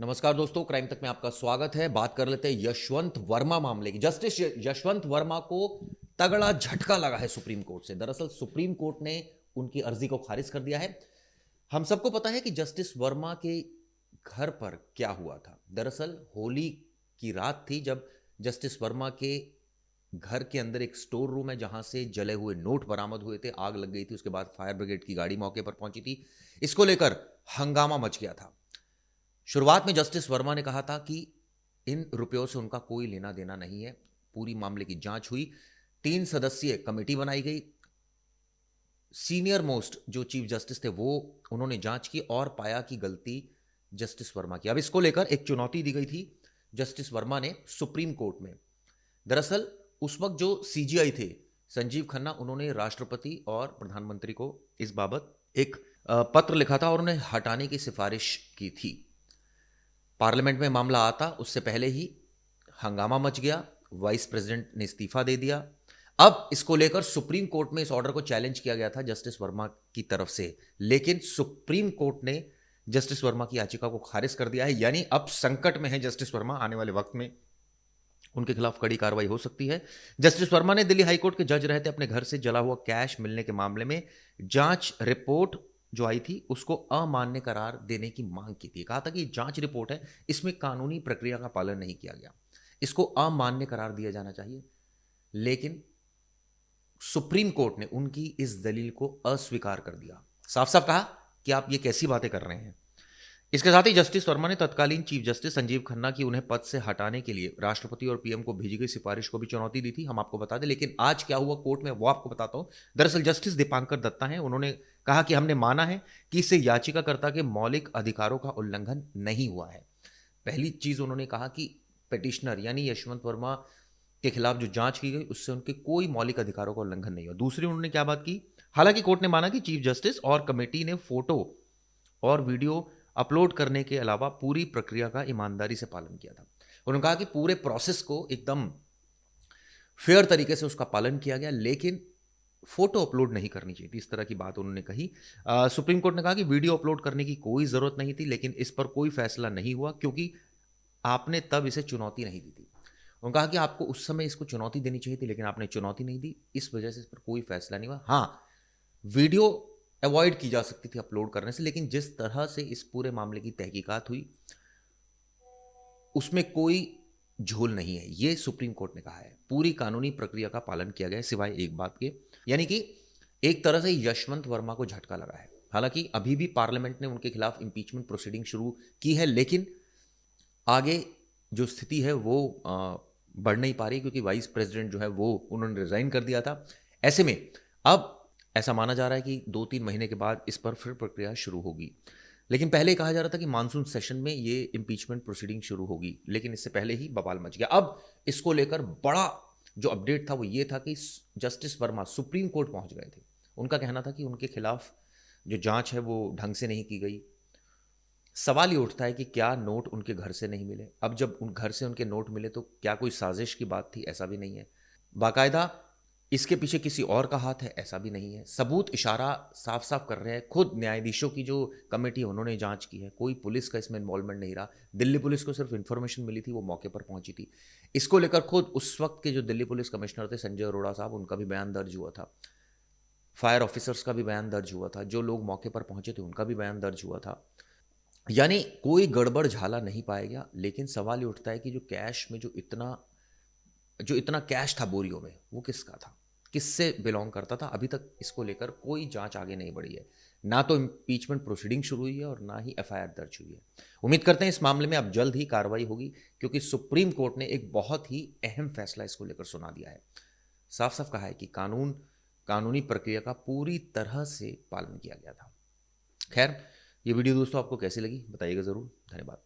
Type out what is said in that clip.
नमस्कार दोस्तों, क्राइम तक में आपका स्वागत है। बात कर लेते हैं यशवंत वर्मा मामले की। जस्टिस यशवंत वर्मा को तगड़ा झटका लगा है सुप्रीम कोर्ट से। दरअसल सुप्रीम कोर्ट ने उनकी अर्जी को खारिज कर दिया है। हम सबको पता है कि जस्टिस वर्मा के घर पर क्या हुआ था। दरअसल होली की रात थी जब जस्टिस वर्मा के घर के अंदर एक स्टोर रूम है जहां से जले हुए नोट बरामद हुए थे। आग लग गई थी, उसके बाद फायर ब्रिगेड की गाड़ी मौके पर पहुंची थी। इसको लेकर हंगामा मच गया था। शुरुआत में जस्टिस वर्मा ने कहा था कि इन रुपयों से उनका कोई लेना देना नहीं है। पूरी मामले की जांच हुई, 3 सदस्यीय कमेटी बनाई गई। सीनियर मोस्ट जो चीफ जस्टिस थे वो उन्होंने जांच की और पाया कि गलती जस्टिस वर्मा की। अब इसको लेकर एक चुनौती दी गई थी जस्टिस वर्मा ने सुप्रीम कोर्ट में। दरअसल उस वक्त जो सीजीआई थे संजीव खन्ना, उन्होंने राष्ट्रपति और प्रधानमंत्री को इस बाबत एक पत्र लिखा था और उन्हें हटाने की सिफारिश की थी। पार्लियामेंट में मामला आता उससे पहले ही हंगामा मच गया। वाइस प्रेसिडेंट ने इस्तीफा दे दिया। अब इसको लेकर सुप्रीम कोर्ट में इस ऑर्डर को चैलेंज किया गया था जस्टिस वर्मा की तरफ से, लेकिन सुप्रीम कोर्ट ने जस्टिस वर्मा की याचिका को खारिज कर दिया है। यानी अब संकट में है जस्टिस वर्मा। आने वाले वक्त में उनके खिलाफ कड़ी कार्रवाई हो सकती है। जस्टिस वर्मा ने दिल्ली हाईकोर्ट के जज रहे थे। अपने घर से जला हुआ कैश मिलने के मामले में जांच रिपोर्ट जो आई थी उसको अमान्य करार देने की मांग की थी। कहा था कि जांच रिपोर्ट है, इसमें कानूनी प्रक्रिया का पालन नहीं किया गया, इसको अमान्य करार दिया जाना चाहिए। लेकिन सुप्रीम कोर्ट ने उनकी इस दलील को अस्वीकार कर दिया। साफ साफ कहा कि आप ये कैसी बातें कर रहे हैं। इसके साथ ही जस्टिस वर्मा ने तत्कालीन चीफ जस्टिस संजीव खन्ना की उन्हें पद से हटाने के लिए राष्ट्रपति और पीएम को भेजी गई सिफारिश को भी चुनौती दी थी। हम आपको बता दें, लेकिन आज क्या हुआ कोर्ट में वो आपको बताता हूं। दरअसल जस्टिस दीपांकर दत्ता हैं, उन्होंने कहा कि हमने माना है कि इससे याचिकाकर्ता के मौलिक अधिकारों का उल्लंघन नहीं हुआ है। पहली चीज उन्होंने कहा कि पिटिशनर यानी यशवंत वर्मा के खिलाफ जो जांच की गई उससे उनके कोई मौलिक अधिकारों का उल्लंघन नहीं हुआ। दूसरी उन्होंने क्या बात की, हालांकि कोर्ट ने माना कि चीफ जस्टिस और कमेटी ने फोटो और वीडियो अपलोड करने के अलावा पूरी प्रक्रिया का ईमानदारी से पालन किया था। उन्होंने कहा कि पूरे प्रोसेस को एकदम फेयर तरीके से उसका पालन किया गया, लेकिन फोटो अपलोड नहीं करनी चाहिए थी, इस तरह की बात उन्होंने कही। सुप्रीम कोर्ट ने कहा कि वीडियो अपलोड करने की कोई जरूरत नहीं थी, लेकिन इस पर कोई फैसला नहीं हुआ क्योंकि आपने तब इसे चुनौती नहीं दी थी। उन्होंने कहा कि आपको उस समय इसको चुनौती देनी चाहिए थी, लेकिन आपने चुनौती नहीं दी, इस वजह से इस पर कोई फैसला नहीं हुआ। हाँ, वीडियो अवॉइड की जा सकती थी अपलोड करने से, लेकिन जिस तरह से इस पूरे मामले की तहकीकात हुई उसमें कोई झोल नहीं है, ये सुप्रीम कोर्ट ने कहा है। पूरी कानूनी प्रक्रिया का पालन किया गया है सिवाय एक बात के। यानी कि एक तरह से यशवंत वर्मा को झटका लगा है। हालांकि अभी भी पार्लियामेंट ने उनके खिलाफ इंपीचमेंट प्रोसीडिंग शुरू की है, लेकिन आगे जो स्थिति है वो बढ़ नहीं पा रही क्योंकि वाइस प्रेसिडेंट जो है वो उन्होंने रिजाइन कर दिया था। ऐसे में अब ऐसा माना जा रहा है कि 2-3 महीने के बाद इस पर फिर प्रक्रिया शुरू होगी। लेकिन पहले कहा जा रहा था कि मानसून सेशन में ये इंपीचमेंट प्रोसीडिंग शुरू होगी, लेकिन इससे पहले ही बवाल मच गया। अब इसको लेकर बड़ा जो अपडेट था वो ये था कि जस्टिस वर्मा सुप्रीम कोर्ट पहुंच गए थे। उनका कहना था कि उनके खिलाफ जो जांच है वो ढंग से नहीं की गई। सवाल ये उठता है कि क्या नोट उनके घर से नहीं मिले? अब जब उन घर से उनके नोट मिले तो क्या कोई साजिश की बात थी? ऐसा भी नहीं है। बाकायदा इसके पीछे किसी और का हाथ है? ऐसा भी नहीं है। सबूत इशारा साफ साफ कर रहे हैं। खुद न्यायाधीशों की जो कमेटी है उन्होंने जांच की है, कोई पुलिस का इसमें इन्वॉल्वमेंट नहीं रहा। दिल्ली पुलिस को सिर्फ इन्फॉर्मेशन मिली थी, वो मौके पर पहुंची थी। इसको लेकर खुद उस वक्त के जो दिल्ली पुलिस कमिश्नर थे संजय अरोड़ा साहब, उनका भी बयान दर्ज हुआ था। फायर ऑफिसर्स का भी बयान दर्ज हुआ था। जो लोग मौके पर पहुंचे थे उनका भी बयान दर्ज हुआ था। यानी कोई गड़बड़ झाला नहीं पाया गया। लेकिन सवाल ये उठता है कि जो इतना कैश था बोरियों में वो किसका था, किससे बिलोंग करता था? अभी तक इसको लेकर कोई जांच आगे नहीं बढ़ी है। ना तो इम्पीचमेंट प्रोसीडिंग शुरू हुई है और ना ही एफआईआर दर्ज हुई है। उम्मीद करते हैं इस मामले में अब जल्द ही कार्रवाई होगी, क्योंकि सुप्रीम कोर्ट ने एक बहुत ही अहम फैसला इसको लेकर सुना दिया है। साफ साफ कहा है कि कानूनी प्रक्रिया का पूरी तरह से पालन किया गया था। खैर, ये वीडियो दोस्तों आपको कैसी लगी बताइएगा ज़रूर। धन्यवाद।